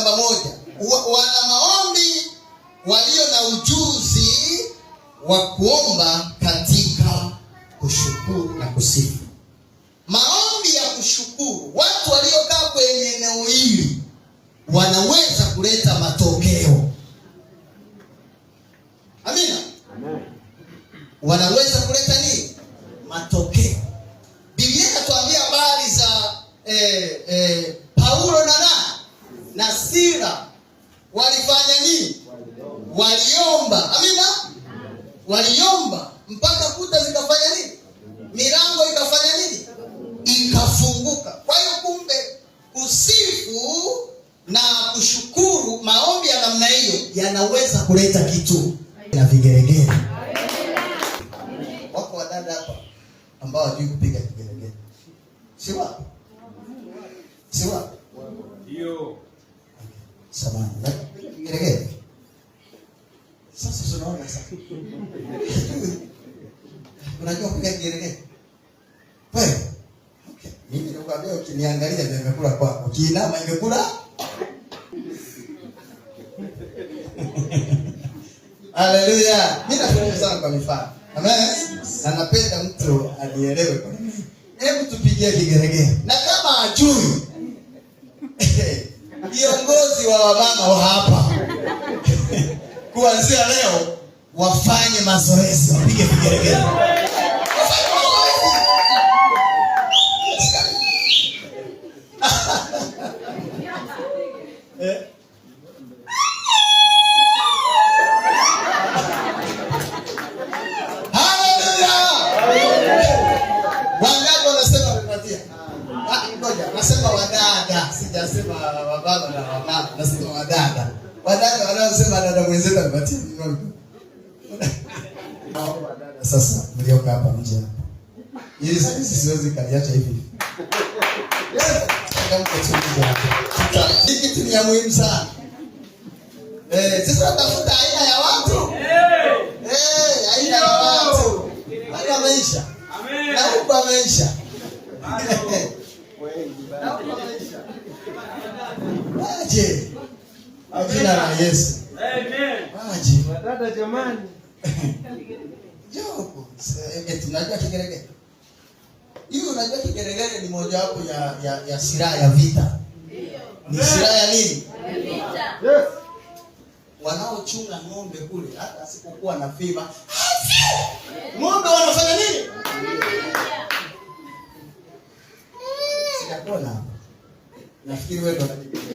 namba moja, wana maombi walio na ujuzi wa kuomba katika kushukuru na kusifu. Maombi ya kushukuru, watu waliokaa kwenye eneo hili wanaweza kuleta matokeo. Amina. Amen. Wanaweza kuleta nini? Matokeo. Biblia inatuambia habari za Paulo na Sila walifanya nini? Waliomba. Amina. Waliomba mpaka kuta zikafanya nini? Milango ikafanya nini? Ikafunguka. Kwa hiyo kumbe kusifu na kushukuru, maombi ya namna hiyo yanaweza kuleta kitu na vigeregere. Wako wadada hapa ambao hawajui kupiga kigeregere. Si wapi? Si wapi? Ndio. Samahani. Kigeregere. Sasa tunaona sasa. Unajua kupiga kigeregere? Wewe. Okay. Mimi nakwambia ukiniangalia ndio nimekula kwako. Ukiinama imekula. Haleluya. Mimi napenda sana kwa mifano. Amen. Na napenda mtu anielewe kwa nini. Hebu tupigie kigeregere. Na kama hajui viongozi wa wamama wa hapa kuanzia leo wafanye mazoezi, wapige kigeregere. Nasema wadada, sijasema wababa na wamama, nasema wadada. Wadada wanaosema dada mwenzetu anipatie mikono. Wadada sasa mlioka hapa nje hapa. Ili sisi siwezi kaliacha hivi. Hiki kitu ni ya muhimu sana. Sisi tunatafuta aina ya watu. Aina ya watu. Hata maisha. Amen. Na huko maisha. Waje. Jina la Yesu. Amen. Waje. Wadada jamani. Joko. Tunajua kigeregere. Hiyo unajua kigeregere ni moja wapo ya silaha ya vita. Ni silaha ya nini? Vita. Yes. Wanaochunga ng'ombe kule hata asipokuwa na fiba. Ng'ombe wanafanya nini? Sijakona. Nafikiri wewe ndo